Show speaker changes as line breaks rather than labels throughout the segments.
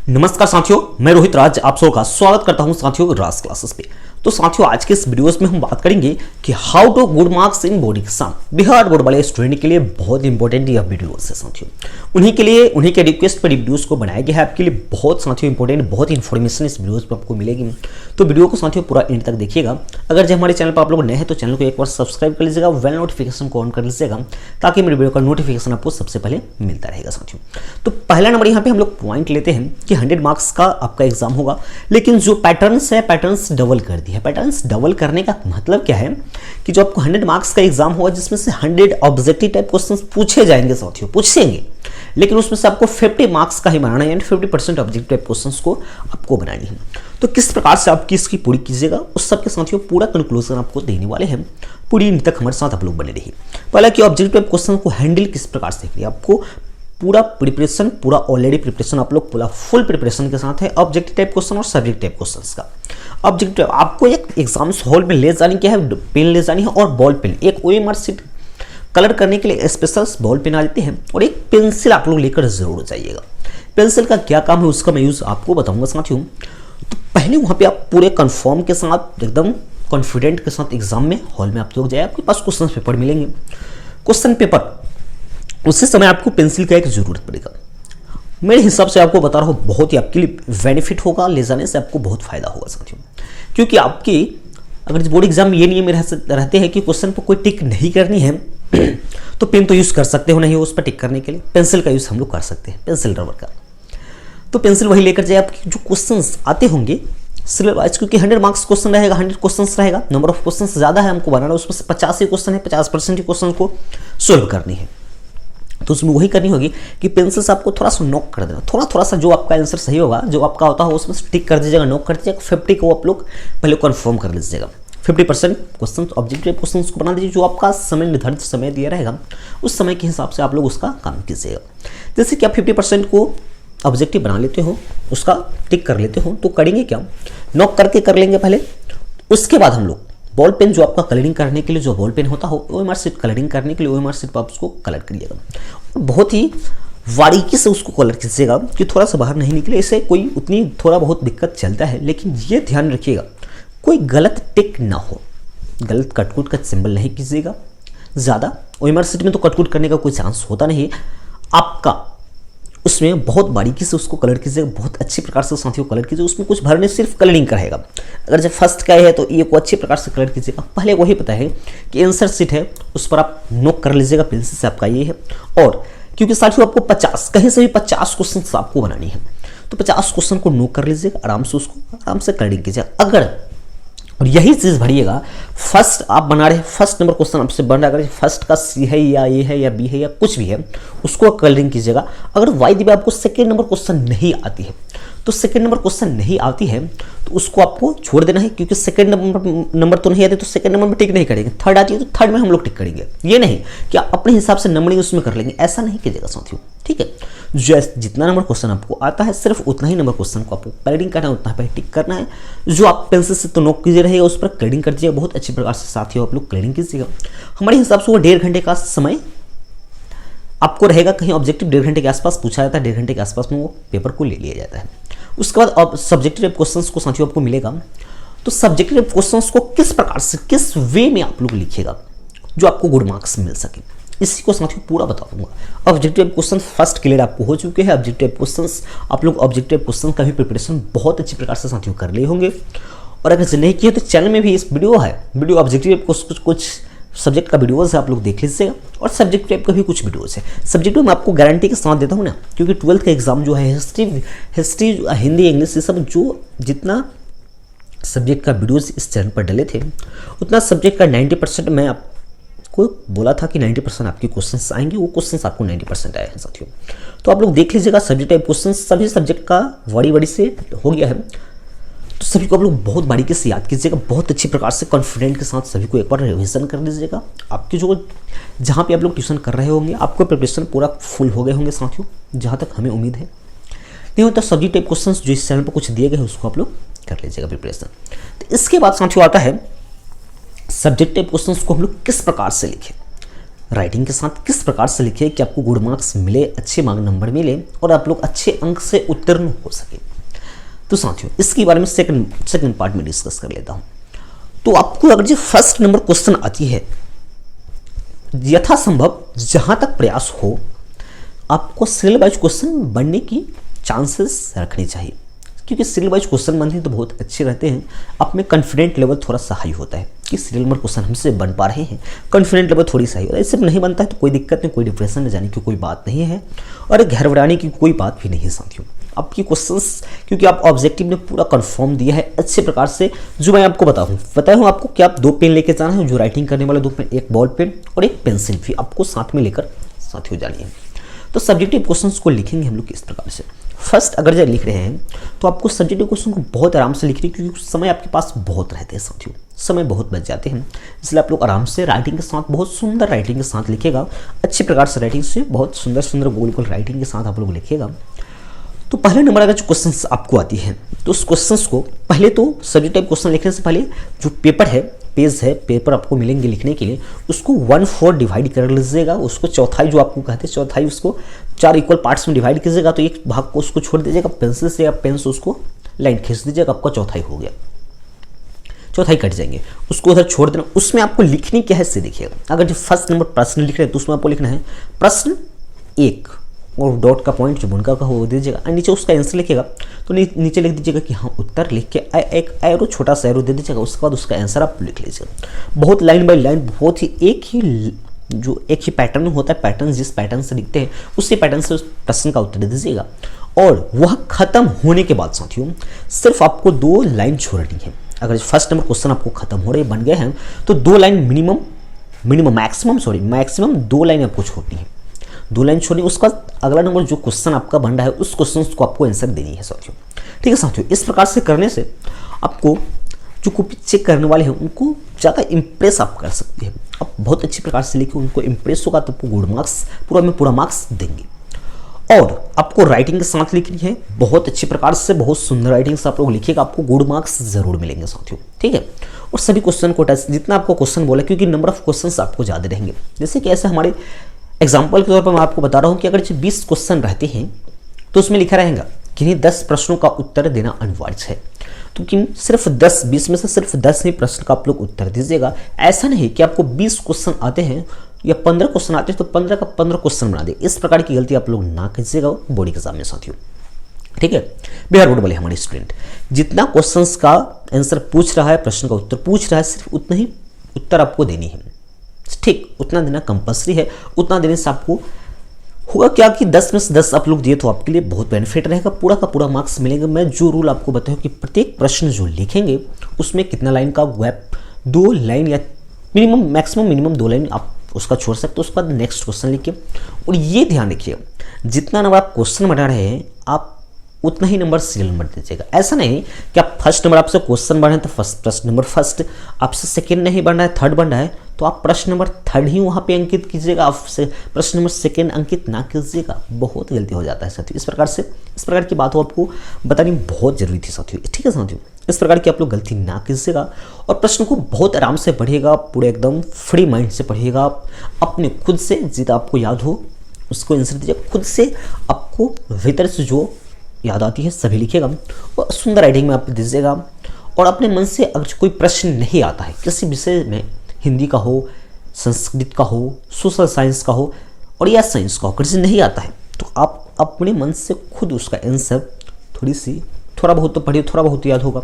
नमस्कार साथियों, मैं रोहित राज आप सबका स्वागत करता हूं साथियों राज क्लासेस पे। तो साथियों आज के इस वीडियोस में हम बात करेंगे कि how to good marks in board exam. Bihar board वाले स्टूडेंट के लिए बहुत इंपॉर्टेंट यह वीडियोस है साथियों। उन्हीं के रिक्वेस्ट पर वीडियोस को बनाया गया है आपके लिए। बहुत साथियों इंपॉर्टेंट बहुत इन्फॉर्मेशन इस वीडियोस पर आपको मिलेगी, तो वीडियो को साथियों पूरा एंड तक देखिएगा। अगर जब हमारे चैनल पर आप लोग नए हैं तो चैनल को एक बार सब्सक्राइब कर लीजिएगा, वेल नोटिफिकेशन को ऑन कर लीजिएगा ताकि मेरे वीडियो का नोटिफिकेशन आपको सबसे पहले मिलता रहेगा साथियों। तो पहला नंबर यहाँ पे हम लोग पॉइंट लेते हैं कि 100 मार्क्स का आपका एग्जाम होगा, लेकिन जो पैटर्न्स है पैटर्न्स डबल कर दिया है। पैटर्न्स डबल करने का मतलब क्या है कि जो आपको 100 मार्क्स का एग्जाम होगा जिसमें से 100 ऑब्जेक्टिव टाइप क्वेश्चंस पूछे जाएंगे साथियों, पूछेंगे, लेकिन उसमें से आपको 50 मार्क्स का ही बनाना है, यानी 50% ऑब्जेक्टिव टाइप क्वेश्चंस को आपको बनानी है। तो किस प्रकार से आपकी इसकी पूरी कीजिएगा उस सब के साथियों पूरा कंक्लूजन आपको देने वाले हैं। पूरी इन तक हमारे साथ आप लोग बने रहिए। पहला कि ऑब्जेक्टिव टाइप क्वेश्चन को हैंडल किस प्रकार से करिए, आपको पूरा प्रिपरेशन, पूरा ऑलरेडी प्रिपरेशन आप लोग पूरा फुल प्रिपरेशन के साथ है ऑब्जेक्टिव टाइप क्वेश्चन और सब्जेक्ट टाइप क्वेश्चंस का। ऑब्जेक्टिव आपको एक एग्जाम हॉल में ले जानी क्या है, पेन ले जानी है और बॉल पेन, एक ओएमआर शीट कलर करने के लिए स्पेशल बॉल पेन आ जाते हैं और एक पेंसिल आप लोग लेकर जरूर जाइएगा। पेंसिल का क्या काम है उसका मैं यूज आपको बताऊंगा साथियों। तो पहले वहां पे आप पूरे कंफर्म के साथ एकदम कॉन्फिडेंट के साथ एग्जाम में हॉल में आप लोग जाए, आपके पास क्वेश्चन पेपर मिलेंगे। क्वेश्चन पेपर उसी समय आपको पेंसिल का एक जरूरत पड़ेगा। मेरे हिसाब से आपको बता रहा हूँ बहुत ही आपके लिए बेनिफिट होगा, ले जाने से आपको बहुत फायदा होगा साथियों। क्योंकि आपकी अगर बोर्ड एग्जाम में ये नियम रहते हैं कि क्वेश्चन पर कोई टिक नहीं करनी है तो पेन तो यूज कर सकते हो, नहीं उस पर टिक करने के लिए पेंसिल का यूज हम लोग कर सकते हैं, पेंसिल रबर का। तो पेंसिल वही लेकर जाए, आपके जो क्वेश्चन आते होंगे सिलेबस, क्योंकि 100 मार्क्स क्वेश्चन रहेगा, 100 क्वेश्चन रहेगा, नंबर ऑफ क्वेश्चन ज़्यादा है हमको बनाना, उसमें से 50 ही क्वेश्चन है, 50% ही क्वेश्चन को सोल्व करनी है। तो उसमें वही करनी होगी कि पेंसिल से आपको थोड़ा सा नोक कर देना, थोड़ा सा जो आपका आंसर सही होगा, जो आपका होता है उसमें टिक कर दीजिएगा, नोक कर दीजिएगा। 50 को आप लोग पहले कन्फर्म कर लीजिएगा। 50% क्वेश्चन ऑब्जेक्टिव क्वेश्चन को बना दीजिए, जो आपका समय निर्धारित समय दिया रहेगा उस समय के हिसाब से आप लोग उसका काम कीजिएगा। जैसे कि आप 50% को ऑब्जेक्टिव बना लेते हो, उसका टिक कर लेते हो, तो करेंगे क्या, नोक करके कर लेंगे पहले। उसके बाद हम लोग बॉल पेन जो आपका कलरिंग करने के लिए जो बॉल पेन होता हो, ओएमआर शीट कलरिंग करने के लिए ओएमआर शीट पर आप उसको कलर करिएगा और बहुत ही बारीकी से उसको कलर कीजिएगा कि थोड़ा सा बाहर नहीं निकले। इससे कोई उतनी थोड़ा बहुत दिक्कत चलता है, लेकिन ये ध्यान रखिएगा कोई गलत टिक ना हो, गलत कटकुट का सिंबल नहीं कीजिएगा ज़्यादा। ओएमआर शीट में तो कटकुट करने का कोई चांस होता नहीं है, आपका उसमें बहुत बारीकी से उसको कलर कीजिएगा, बहुत अच्छी प्रकार से साथियों कलर कीजिए। उसमें कुछ भरने सिर्फ कलरिंग का रहेगा। अगर जब फर्स्ट का है तो ये को अच्छी प्रकार से कलर कीजिएगा। पहले वही पता है कि आंसर शीट है उस पर आप नोक कर लीजिएगा पेंसिल से, आपका ये है। और क्योंकि साथियों आपको 50 कहीं से भी 50 क्वेश्चन आपको बनानी है, तो 50 क्वेश्चन को नोक कर लीजिएगा, आराम से उसको आराम से कलरिंग कीजिएगा। अगर और यही चीज भरिएगा, फर्स्ट आप बना रहे हैं, फर्स्ट नंबर क्वेश्चन आपसे बन रहा है, अगर फर्स्ट का सी है या ए है या बी है या कुछ भी है, उसको कलरिंग कीजिएगा। अगर वाई दी आपको सेकेंड नंबर क्वेश्चन नहीं आती है, तो सेकेंड नंबर क्वेश्चन नहीं आती है तो उसको आपको छोड़ देना है, क्योंकि सेकेंड नंबर तो नहीं आती तो सेकेंड नंबर में टिक नहीं करेंगे। थर्ड आती है तो थर्ड में हम लोग टिक करेंगे। ये नहीं कि आप अपने हिसाब से नंबरिंग उसमें कर लेंगे, ऐसा नहीं कीजिएगा साथियों, ठीक है। जितना नंबर क्वेश्चन आपको आता है सिर्फ उतना ही नंबर क्वेश्चन को आपको कलरिंग करना है, उतना पे टिक करना है। जो आप पेंसिल से तो नोक कीजिए रहेगा उस पर कलरिंग कर दीजिएगा, बहुत अच्छी प्रकार से साथियों आप लोग कलरिंग कीजिएगा। हमारे हिसाब से वो 1.5 घंटे का समय आपको रहेगा। कहीं ऑब्जेक्टिव 1.5 घंटे के आसपास पूछा जाता है, 1.5 घंटे के आसपास में वो पेपर को ले लिया जाता है। उसके बाद सब्जेक्टिव क्वेश्चंस को साथियों आपको मिलेगा। तो सब्जेक्टिव क्वेश्चंस को किस प्रकार से, किस वे में आप लोग लिखिएगा जो आपको गुड मार्क्स मिल सके, इसी को साथियों पूरा बता दूंगा। ऑब्जेक्टिव क्वेश्चन फर्स्ट क्लियर आपको हो चुके हैं। ऑब्जेक्टिव क्वेश्चंस आप लोग ऑब्जेक्टिव क्वेश्चन का भी प्रिपरेशन बहुत अच्छी प्रकार से साथियों कर लिए होंगे, और अगर नहीं किए तो चैनल में भी इस वीडियो है, वीडियो ऑब्जेक्टिव कुछ सब्जेक्ट का वीडियोस है, आप लोग देख लीजिएगा, और सब्जेक्ट टाइप का भी कुछ वीडियोस है। सब्जेक्ट में मैं आपको गारंटी के साथ देता हूँ ना, क्योंकि 12th का एग्जाम जो है हिस्ट्री हिंदी इंग्लिश ये सब जो जितना सब्जेक्ट का वीडियोस इस चैनल पर डले थे उतना सब्जेक्ट का 90% मैं आपको बोला था कि 90% आपके क्वेश्चंस आएंगे, वो क्वेश्चंस आपको 90% आए हैं साथियों। तो आप लोग देख लीजिएगा सब्जेक्ट टाइप क्वेश्चन सभी सब्जेक्ट का बड़ी से हो गया है, तो सभी को आप लोग बहुत बारीकी से याद कीजिएगा, बहुत अच्छी प्रकार से कॉन्फिडेंट के साथ सभी को एक बार रिवीजन कर लीजिएगा। आपकी जो जहाँ पे आप लोग ट्यूशन कर रहे होंगे आपको प्रिपरेशन पूरा फुल हो गए होंगे साथियों, जहाँ तक हमें उम्मीद है। नहीं होता सब्जेक्ट टाइप क्वेश्चंस जो इस चैनल पर कुछ दिए गए हैं उसको आप लोग कर लीजिएगा प्रिपरेशन। तो इसके बाद साथियों आता है सब्जेक्ट टाइप क्वेश्चंस को हम लोग किस प्रकार से लिखें। राइटिंग के साथ किस प्रकार से लिखे कि आपको गुड मार्क्स मिले, अच्छे मार्क नंबर मिले और आप लोग अच्छे अंक से उत्तीर्ण हो सके। तो साथियों इसके बारे में सेकंड पार्ट में डिस्कस कर लेता हूँ। तो आपको अगर जो फर्स्ट नंबर क्वेश्चन आती है, यथासंभव जहां तक प्रयास हो आपको सीरियल वाइज क्वेश्चन बनने की चांसेस रखने चाहिए, क्योंकि सीरियल वाइज क्वेश्चन बनते हैं तो बहुत अच्छे रहते हैं। आप में कॉन्फिडेंट लेवल थोड़ा सा हाई होता है कि सीरियल नंबर क्वेश्चन हमसे बन पा रहे हैं, कॉन्फिडेंट लेवल थोड़ी सा हाई होता है। इससे नहीं बनता है तो कोई दिक्कत नहीं, कोई डिप्रेशन में जाने की कोई बात नहीं है और घबराने की कोई बात भी नहीं है साथियों। आपकी क्वेश्चंस क्योंकि आप ऑब्जेक्टिव ने पूरा कंफर्म दिया है अच्छे प्रकार से, जो मैं आपको बताया हूँ आपको कि आप 2 पेन लेके जाना है, जो राइटिंग करने वाले 2 पेन, एक बॉल पेन और एक पेंसिल भी आपको साथ में लेकर साथियों जानिए। तो सब्जेक्टिव क्वेश्चंस को लिखेंगे हम लोग किस प्रकार से। फर्स्ट अगर जब लिख रहे हैं तो आपको सब्जेक्टिव क्वेश्चन को बहुत आराम से लिख रही है, क्योंकि समय आपके पास बहुत रहते हैं साथियों, समय बहुत बच जाते हैं, इसलिए आप लोग आराम से राइटिंग के साथ, बहुत सुंदर राइटिंग के साथ लिखेगा, अच्छी प्रकार से राइटिंग से, बहुत सुंदर सुंदर गोल गोल राइटिंग के साथ आप लोग लिखेगा। तो पहले नंबर अगर जो क्वेश्चंस आपको आती है तो उस क्वेश्चंस को पहले तो सब्जेक्टिव क्वेश्चन लिखने से पहले जो पेपर है, पेज है, पेपर आपको मिलेंगे लिखने के लिए, उसको 1/4 डिवाइड कर लीजिएगा। उसको चौथाई जो आपको कहते हैं चौथाई, उसको 4 इक्वल पार्ट्स में डिवाइड कीजिएगा। तो एक भाग को उसको छोड़ दीजिएगा, पेंसिल से या पेन से उसको लाइन खींच दीजिएगा, आपका चौथाई हो गया, चौथाई कट जाएंगे, उसको उधर छोड़ देना। उसमें आपको लिखनी क्या है से देखिएगा। अगर जो फर्स्ट नंबर प्रश्न लिख रहे हैं तो उसमें आपको लिखना है प्रश्न 1 और डॉट का पॉइंट जो बुनका का हो वो दीजिएगा, और नीचे उसका आंसर लिखिएगा। तो नीचे लिख दीजिएगा कि हाँ उत्तर, लिख के एक एरो, छोटा सा एरो दे दीजिएगा। उसके बाद उसका आंसर आप लिख लीजिएगा। बहुत लाइन बाय लाइन, बहुत ही एक ही पैटर्न होता है, पैटर्न जिस पैटर्न से लिखते हैं उसी पैटर्न से उस प्रश्न का उत्तर दे दीजिएगा। और वह खत्म होने के बाद साथियों सिर्फ आपको 2 लाइन छोड़नी है। अगर फर्स्ट नंबर क्वेश्चन आपको खत्म हो रहे बन गए हैं तो 2 लाइन मैक्सिमम 2 लाइन आपको छोड़नी है, 2 लाइन छोड़नी। उसका अगला नंबर जो क्वेश्चन आपका बन रहा है उस क्वेश्चन को आपको आंसर देनी है साथियों। ठीक है साथियों, इस प्रकार से करने से आपको जो कॉपी चेक करने वाले हैं उनको ज़्यादा इंप्रेस आप कर सकते हैं। आप बहुत अच्छी प्रकार से लिखे, उनको इंप्रेस होगा तो आपको गुड मार्क्स, पूरा मार्क्स देंगे। और आपको राइटिंग के साथ लिखनी है बहुत अच्छी प्रकार से, बहुत सुंदर राइटिंग से आप लोग लिखिएगा, आपको गुड मार्क्स जरूर मिलेंगे साथियों। ठीक है, और सभी क्वेश्चन को टच, जितना आपको क्वेश्चन बोला, क्योंकि नंबर ऑफ क्वेश्चन आपको ज़्यादा रहेंगे। जैसे कि ऐसे हमारे एग्जाम्पल के तौर पर मैं आपको बता रहा हूँ कि अगर 20 क्वेश्चन रहते हैं तो उसमें लिखा रहेगा कि 10 प्रश्नों का उत्तर देना अनिवार्य है। तो कि सिर्फ 20 में से सिर्फ 10 ही प्रश्न का आप लोग उत्तर दीजिएगा। ऐसा नहीं कि आपको 20 क्वेश्चन आते हैं या 15 क्वेश्चन आते हैं तो 15 का 15 क्वेश्चन बना दे। इस प्रकार की गलती आप लोग ना कीजिएगा बोर्ड एग्जाम में साथियों। ठीक है, बिहार बोर्ड वाले हमारे स्टूडेंट जितना क्वेश्चंस का आंसर पूछ रहा है, प्रश्न का उत्तर पूछ रहा है, सिर्फ उतना ही उत्तर आपको देनी है। ठीक, उतना देना कंपल्सरी है। उतना देने से आपको होगा क्या कि 10 में से 10 आप लोग दिए तो आपके लिए बहुत बेनिफिट रहेगा, पूरा का पूरा मार्क्स मिलेंगे। मैं जो रूल आपको बताऊँ कि प्रत्येक प्रश्न जो लिखेंगे उसमें कितना लाइन का गैप, 2 लाइन या मिनिमम 2 लाइन आप उसका छोड़ सकते हो। उसके बाद नेक्स्ट क्वेश्चन लिखिए। और ये ध्यान रखिए जितना नंबर आप क्वेश्चन बना रहे हैं आप उतना ही नंबर सीरियल नंबर दीजिएगा। ऐसा नहीं कि आप फर्स्ट नंबर आपसे क्वेश्चन बन रहे हैं तो प्रश्न नंबर फर्स्ट, आपसे सेकंड नहीं बन रहा है, थर्ड बन रहा है तो आप प्रश्न नंबर थर्ड ही वहाँ पे अंकित कीजिएगा, आपसे प्रश्न नंबर सेकंड अंकित ना कीजिएगा। बहुत गलती हो जाता है साथियों। इस प्रकार की बातों आपको बतानी बहुत जरूरी थी साथियों। ठीक है साथियों, इस प्रकार की आप लोग गलती ना कीजिएगा और प्रश्न को बहुत आराम से पढ़िएगा, पूरे एकदम फ्री माइंड से पढ़िएगा। अपने खुद से जितना आपको याद हो उसको आंसर दीजिए, खुद से आपको भीतर से जो याद आती है सभी लिखिएगा और सुंदर राइटिंग में आप दीजिएगा। और अपने मन से अगर कोई प्रश्न नहीं आता है किसी विषय में, हिंदी का हो, संस्कृत का हो, सोशल साइंस का हो और या साइंस का हो, अगर नहीं आता है तो आप अपने मन से खुद उसका आंसर थोड़ा बहुत तो पढ़िए, थोड़ा बहुत याद होगा,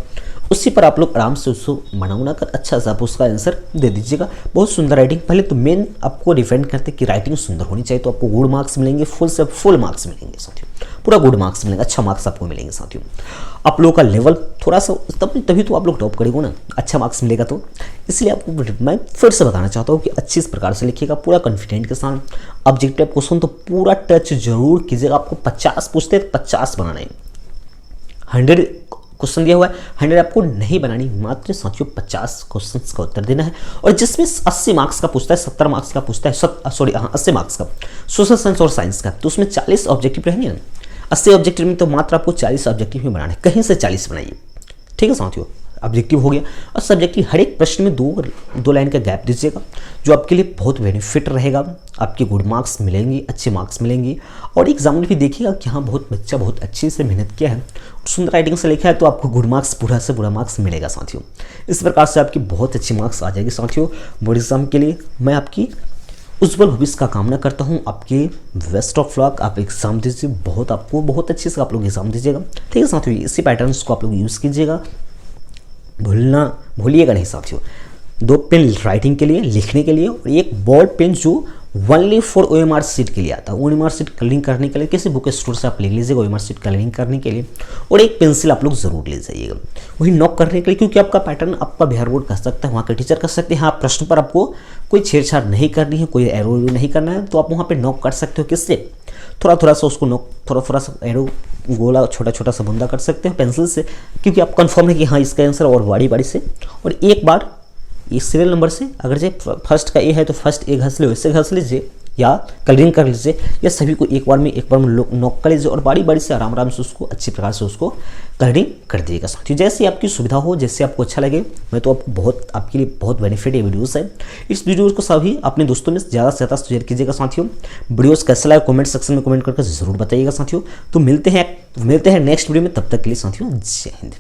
उसी पर आप लोग आराम से उसको बना कर अच्छा सा आप उसका आंसर दे दीजिएगा। बहुत सुंदर राइटिंग, पहले तो मेन आपको डिपेंड करते कि राइटिंग सुंदर होनी चाहिए, तो आपको गुड मार्क्स मिलेंगे, फुल से फुल मार्क्स मिलेंगे साथियों, पूरा गुड मार्क्स मिलेंगे, अच्छा मार्क्स आपको मिलेंगे साथियों। आप लोगों का लेवल थोड़ा सा तभी तो आप लोग टॉप करेंगे ना, अच्छा मार्क्स मिलेगा तो। इसलिए आपको मैं फिर से बताना चाहता हूँ कि अच्छी इस प्रकार से लिखिएगा, पूरा कॉन्फिडेंट के साथ। ऑब्जेक्टिव क्वेश्चन तो पूरा टच जरूर कीजिएगा। आपको 50 पूछते 50 बनाना है, 100 क्वेश्चन दिया हुआ है, 100 आपको नहीं बनानी, मात्र साथियों 50 क्वेश्चन का उत्तर देना है। और जिसमें 80 मार्क्स का पूछता है, 70 मार्क्स का पूछता है, 80 मार्क्स का सोशल साइंस और साइंस का, तो उसमें 40 ऑब्जेक्टिव रहेंगे ना। 80 ऑब्जेक्टिव में तो मात्र आपको 40 ऑब्जेक्टिव ही बनाना है, कहीं से 40 बनाइए। ठीक है साथियों, ऑब्जेक्टिव हो गया। और सब्जेक्टिव हर एक प्रश्न में दो लाइन का गैप दीजिएगा, जो आपके लिए बहुत बेनिफिट रहेगा। आपके गुड मार्क्स मिलेंगे, अच्छे मार्क्स मिलेंगे। और एग्जाम में भी देखिएगा कि हाँ बच्चा बहुत अच्छे से मेहनत किया है, सुंदर राइटिंग से लिखा है, तो आपको गुड मार्क्स पूरा से पूरा मार्क्स मिलेगा साथियों। इस प्रकार से आपकी बहुत अच्छी मार्क्स आ जाएगी साथियों। बोर्ड एग्जाम के लिए मैं आपकी उज्जवल भविष्य का कामना करता हूँ। आपके बेस्ट ऑफ लक, आप एग्जाम दीजिए, आपको बहुत अच्छे से आप लोग एग्जाम दीजिएगा। ठीक है साथियों, इसी पैटर्न्स को आप लोग यूज़ कीजिएगा, भूलिएगा नहीं साथियों। 2 पेन राइटिंग के लिए, लिखने के लिए, और एक बॉल पेन जो ओनली फॉर OMR शीट के लिए आता है। OMR शीट कलरिंग करने के लिए किसी बुक स्टोर से आप ले लीजिएगा OMR शीट कलरिंग करने के लिए। और एक पेंसिल आप लोग जरूर ले जाइएगा वही नॉक करने के लिए, क्योंकि आपका पैटर्न आपका बिहार बोर्ड कर सकता है, वहाँ के टीचर कर सकते हैं। हाँ, प्रश्न पर आपको कोई छेड़छाड़ नहीं करनी है, कोई एरो नहीं करना है, तो आप वहाँ पर नॉक कर सकते हो। किससे? थोड़ा सा उसको नॉक, थोड़ा सा एरो गोला छोटा सा बुंदा कर सकते हो पेंसिल से, क्योंकि आप कंफर्म है कि हाँ इसका आंसर, और बारी से। और एक बार इस सीरियल नंबर से अगर जे फर्स्ट का ए है तो फर्स्ट ए घस लो, इससे घस लीजिए या कलरिंग कर लीजिए, या सभी को एक बार में नॉक कर लीजिए और बारी से आराम से उसको अच्छी प्रकार से उसको कलरिंग कर दीजिएगा साथियों। जैसे आपकी सुविधा हो, जैसे आपको अच्छा लगे। मैं तो आपके लिए बहुत बेनिफिट ये वीडियोस है। इस वीडियोस को सभी अपने दोस्तों में ज़्यादा से ज़्यादा शेयर कीजिएगा साथियों। वीडियोस कैसा लगा कमेंट सेक्शन में कमेंट करके जरूर बताइएगा साथियों। तो मिलते हैं नेक्स्ट वीडियो में, तब तक के लिए साथियों जय हिंद।